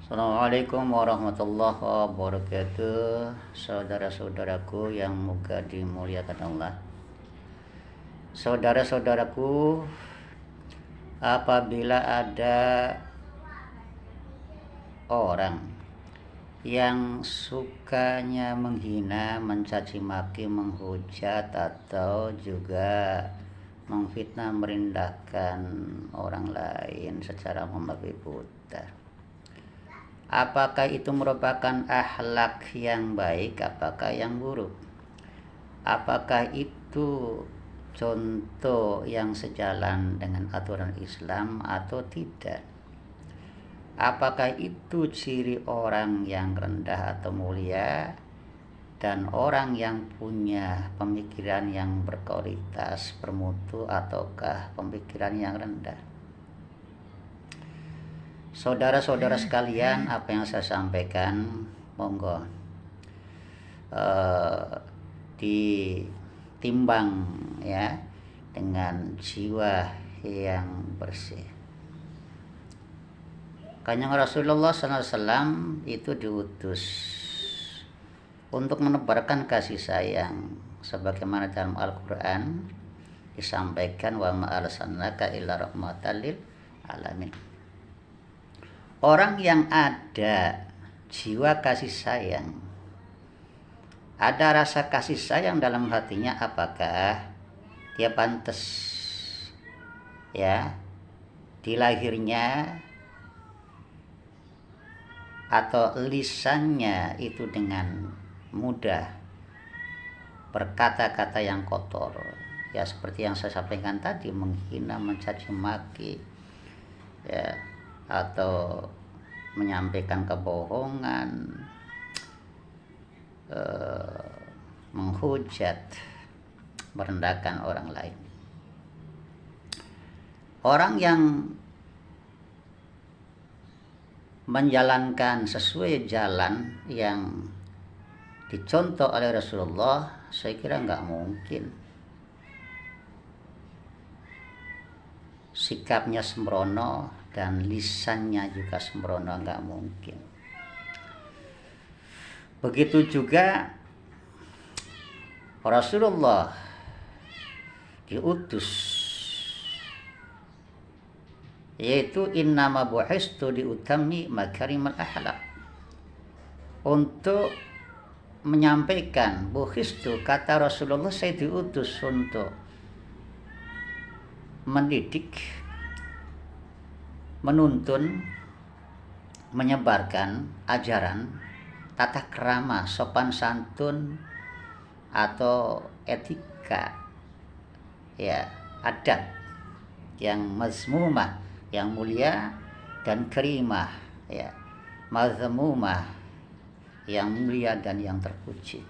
Assalamualaikum warahmatullahi wabarakatuh. Saudara-saudaraku yang moga dimuliakan Allah. Saudara-saudaraku, apabila ada orang yang sukanya menghina, mencaci maki, menghujat atau juga memfitnah, merendahkan orang lain secara membabi buta, apakah itu merupakan akhlak yang baik, apakah yang buruk? Apakah itu contoh yang sejalan dengan aturan Islam atau tidak? Apakah itu ciri orang yang rendah atau mulia dan orang yang punya pemikiran yang berkualitas, bermutu, ataukah pemikiran yang rendah? Saudara-saudara sekalian, apa yang saya sampaikan monggo ditimbang ya dengan jiwa yang bersih. Kanjeng Rasulullah SAW itu diutus untuk menebarkan kasih sayang, sebagaimana dalam Al-Quran disampaikan, wa ma arsalnaka illa rahmatan lil alamin. Orang yang ada jiwa kasih sayang, ada rasa kasih sayang dalam hatinya, apakah dia pantas ya di lahirnya atau lisannya itu dengan mudah berkata-kata yang kotor, ya seperti yang saya sampaikan tadi, menghina, mencaci maki, ya, atau menyampaikan kebohongan, menghujat, merendahkan orang lain. Orang yang menjalankan sesuai jalan yang dicontoh oleh Rasulullah, saya kira nggak mungkin sikapnya sembrono dan lisannya juga sembrono, nggak mungkin. Begitu juga Rasulullah diutus, yaitu innama bu'istu liutammi makarimal akhlak, untuk menyampaikan bu'istu, kata Rasulullah, saya diutus untuk mendidik, menuntun, menyebarkan ajaran tata krama, sopan santun atau etika, ya, adab yang mazmumah, yang mulia, dan karimah, ya, mazmumah, yang mulia dan yang terpuji.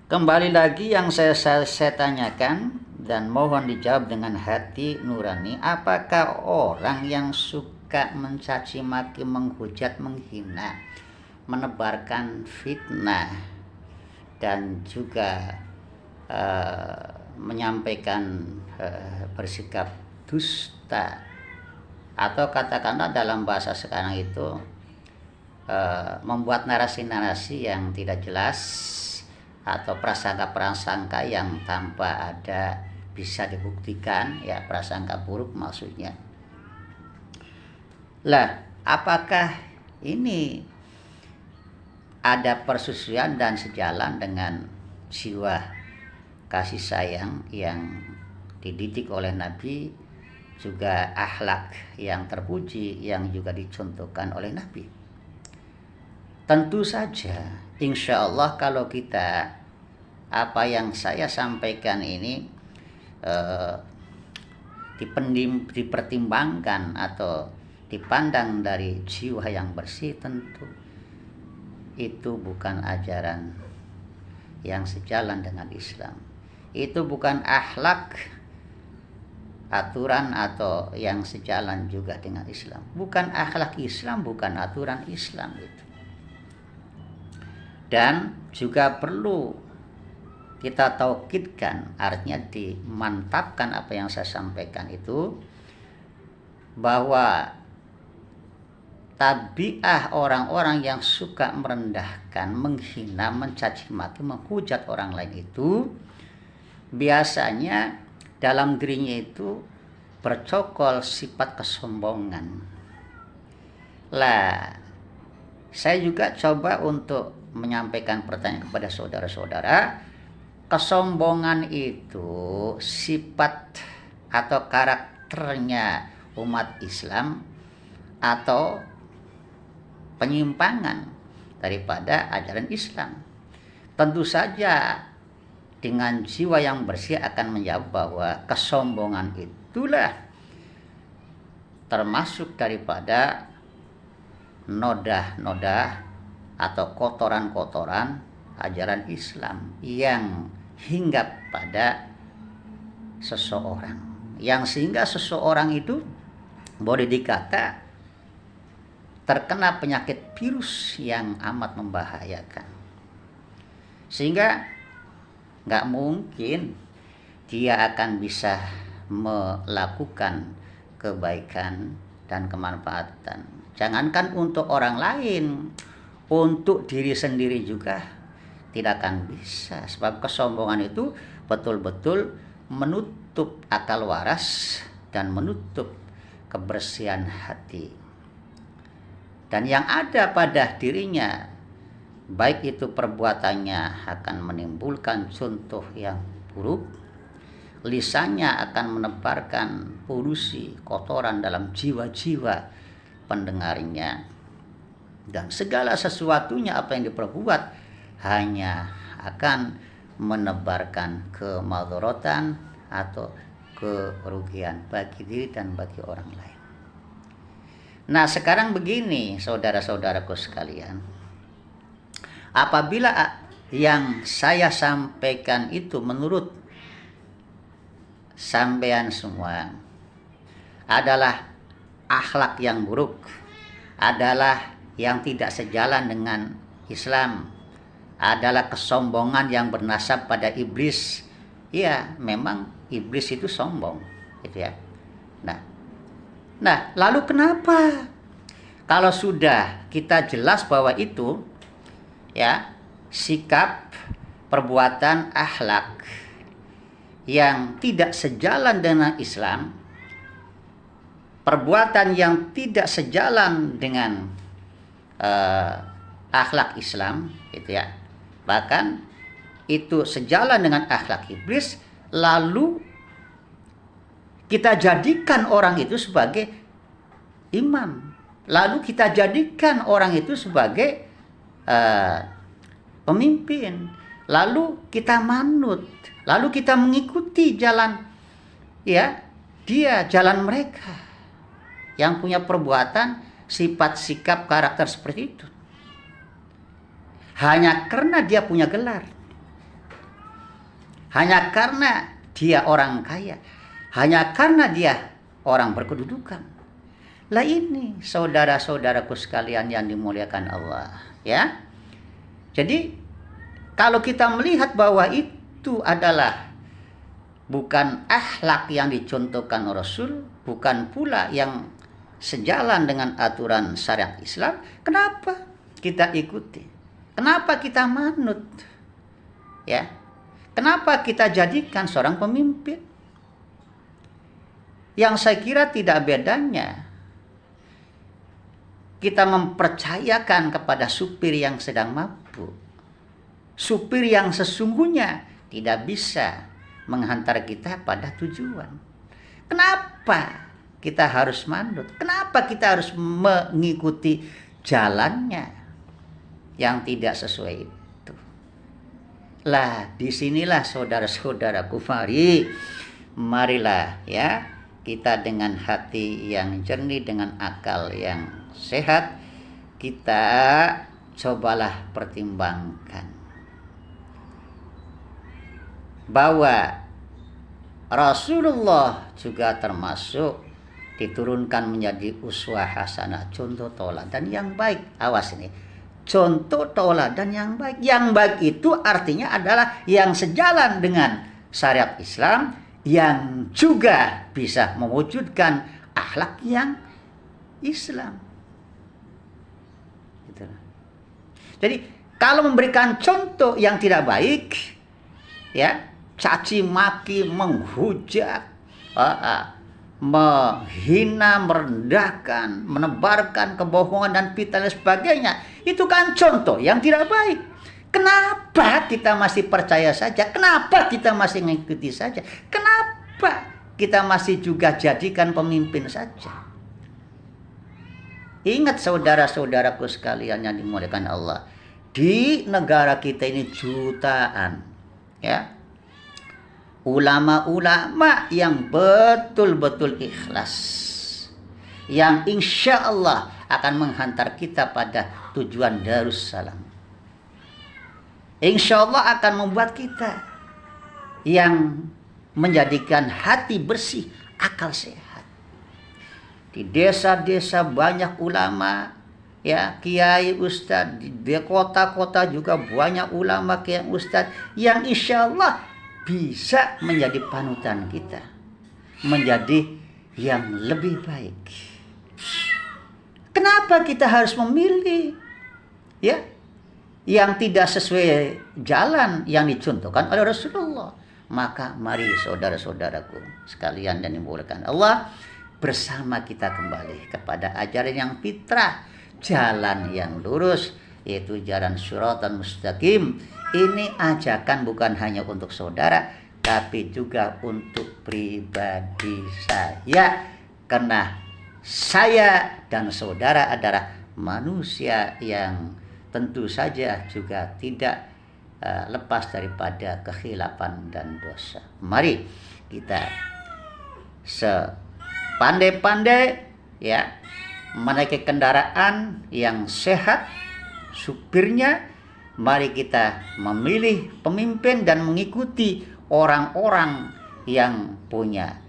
Kembali lagi yang saya tanyakan dan mohon dijawab dengan hati nurani, apakah orang yang suka mencaci maki, menghujat, menghina, menebarkan fitnah dan juga menyampaikan bersikap dusta, atau katakanlah dalam bahasa sekarang itu membuat narasi-narasi yang tidak jelas atau prasangka-prasangka yang tanpa ada bisa dibuktikan, ya, prasangka buruk maksudnya. Lah, apakah ini ada persesuaian dan sejalan dengan jiwa kasih sayang yang dididik oleh Nabi, juga akhlak yang terpuji yang juga dicontohkan oleh Nabi? Tentu saja, insya Allah, kalau kita, apa yang saya sampaikan ini dipertimbangkan atau dipandang dari jiwa yang bersih, tentu itu bukan ajaran yang sejalan dengan Islam. Itu bukan akhlak, aturan atau yang sejalan juga dengan Islam. Bukan akhlak Islam, bukan aturan Islam itu. Dan juga perlu kita taukidkan, artinya dimantapkan apa yang saya sampaikan itu, bahwa tabiah orang-orang yang suka merendahkan, menghina, mencaci maki, menghujat orang lain itu biasanya dalam dirinya itu bercokol sifat kesombongan. Lah, saya juga coba untuk menyampaikan pertanyaan kepada saudara-saudara. Kesombongan itu sifat atau karakternya umat Islam atau penyimpangan daripada ajaran Islam? Tentu saja dengan jiwa yang bersih akan menjawab bahwa kesombongan itulah termasuk daripada noda-noda atau kotoran-kotoran ajaran Islam yang hinggap pada seseorang, yang sehingga seseorang itu boleh dikata terkena penyakit virus yang amat membahayakan, sehingga nggak mungkin dia akan bisa melakukan kebaikan dan kemanfaatan. Jangankan untuk orang lain, untuk diri sendiri juga tidak akan bisa. Sebab kesombongan itu betul-betul menutup akal waras dan menutup kebersihan hati. Dan yang ada pada dirinya, baik itu perbuatannya akan menimbulkan contoh yang buruk, lisannya akan menebarkan polusi, kotoran dalam jiwa-jiwa pendengarnya, dan segala sesuatunya apa yang diperbuat hanya akan menebarkan kemadharatan atau kerugian bagi diri dan bagi orang lain. Nah, sekarang begini saudara-saudaraku sekalian, apabila yang saya sampaikan itu menurut sampean semua adalah akhlak yang buruk, adalah yang tidak sejalan dengan Islam, adalah kesombongan yang bernasab pada iblis. Ya, memang iblis itu sombong, gitu ya. Nah, lalu kenapa kalau sudah kita jelas bahwa itu ya sikap, perbuatan, akhlak yang tidak sejalan dengan Islam, perbuatan yang tidak sejalan dengan akhlak Islam, gitu ya, bahkan itu sejalan dengan akhlak iblis, lalu kita jadikan orang itu sebagai imam, lalu kita jadikan orang itu sebagai pemimpin, lalu kita manut, lalu kita mengikuti jalan ya dia, jalan mereka yang punya perbuatan, sifat, sikap, karakter seperti itu, hanya karena dia punya gelar, hanya karena dia orang kaya, hanya karena dia orang berkedudukan. Lah ini saudara-saudaraku sekalian yang dimuliakan Allah, ya. Jadi kalau kita melihat bahwa itu adalah bukan akhlak yang dicontohkan Rasul, bukan pula yang sejalan dengan aturan syariat Islam, kenapa kita ikuti? Kenapa kita manut? Ya. Kenapa kita jadikan seorang pemimpin? Yang saya kira tidak bedanya kita mempercayakan kepada supir yang sedang mabuk. Supir yang sesungguhnya tidak bisa menghantar kita pada tujuan. Kenapa kita harus manut? Kenapa kita harus mengikuti jalannya yang tidak sesuai itu? Lah, disinilah saudara-saudaraku, marilah ya, kita dengan hati yang jernih, dengan akal yang sehat, kita cobalah pertimbangkan bahwa Rasulullah juga termasuk diturunkan menjadi uswah hasanah, contoh tauladan yang baik. Awas ini, contoh tauladan yang baik. Yang baik itu artinya adalah yang sejalan dengan syariat Islam, yang juga bisa mewujudkan akhlak yang Islam. Gitu. Jadi kalau memberikan contoh yang tidak baik, ya, caci maki, menghujat, menghina, merendahkan, menebarkan kebohongan dan fitnah dan sebagainya, itu kan contoh yang tidak baik. Kenapa kita masih percaya saja? Kenapa kita masih mengikuti saja? Kenapa kita masih juga jadikan pemimpin saja? Ingat saudara-saudaraku sekalian yang dimuliakan Allah, di negara kita ini jutaan, ya, ulama-ulama yang betul-betul ikhlas, yang insya Allah akan menghantar kita pada tujuan Darussalam. Insya Allah akan membuat kita yang menjadikan hati bersih, akal sehat. Di desa-desa banyak ulama, ya, kiai, ustadz. Di kota-kota juga banyak ulama, kiai, ustadz, yang insya Allah bisa menjadi panutan kita, menjadi yang lebih baik. Kenapa kita harus memilih, ya, yang tidak sesuai jalan yang dicontohkan oleh Rasulullah? Maka mari saudara-saudaraku sekalian dan dimuliakan Allah, bersama kita kembali kepada ajaran yang fitrah, jalan yang lurus, yaitu jalan Shiratan Mustaqim. Ini ajakan bukan hanya untuk saudara, tapi juga untuk pribadi saya. Karena saya dan saudara adalah manusia yang tentu saja juga tidak lepas daripada kekhilafan dan dosa. Mari kita pandai-pandai, ya, menaiki kendaraan yang sehat, supirnya. Mari kita memilih pemimpin dan mengikuti orang-orang yang punya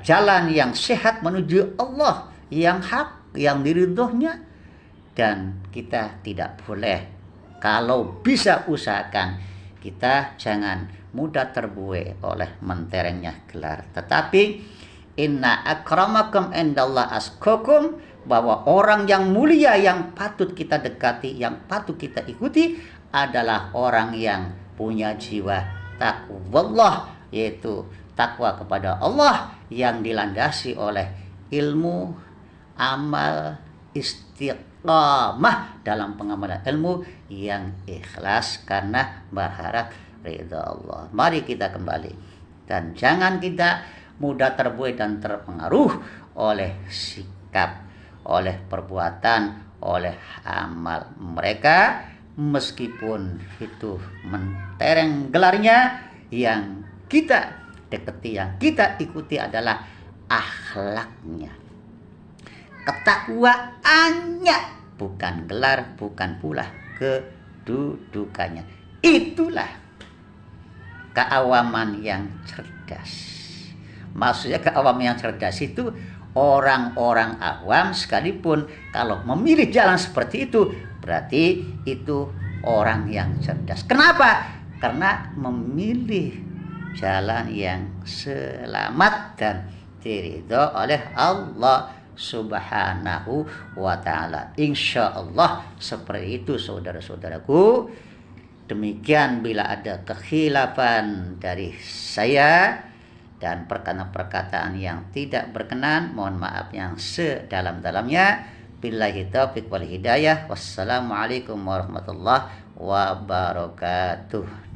jalan yang sehat menuju Allah yang hak, yang diridhonya. Dan kita tidak boleh, kalau bisa usahakan, kita jangan mudah terbuai oleh menterengnya gelar. Tetapi inna akramakum indallah atqakum, bahwa orang yang mulia yang patut kita dekati, yang patut kita ikuti adalah orang yang punya jiwa taqwallah, yaitu takwa kepada Allah yang dilandasi oleh ilmu, amal, istiqamah dalam pengamalan ilmu yang ikhlas karena berharap ridha Allah. Mari kita kembali dan jangan kita mudah terbuai dan terpengaruh oleh sikap, oleh perbuatan, oleh amal mereka, meskipun itu mentereng gelarnya. Yang kita dekati, yang kita ikuti adalah akhlaknya, ketakwaannya, bukan gelar, bukan pula kedudukannya. Itulah keawaman yang cerdas. Maksudnya keawaman yang cerdas itu orang-orang awam sekalipun kalau memilih jalan seperti itu, berarti itu orang yang cerdas. Kenapa? Karena memilih jalan yang selamat dan diridho oleh Allah Subhanahu wa ta'ala. Insya Allah seperti itu saudara-saudaraku. Demikian bila ada kekhilafan dari saya dan perkataan-perkataan yang tidak berkenan, mohon maaf yang sedalam-dalamnya. Billahi taufiq wal hidayah. Wassalamualaikum warahmatullahi wabarakatuh.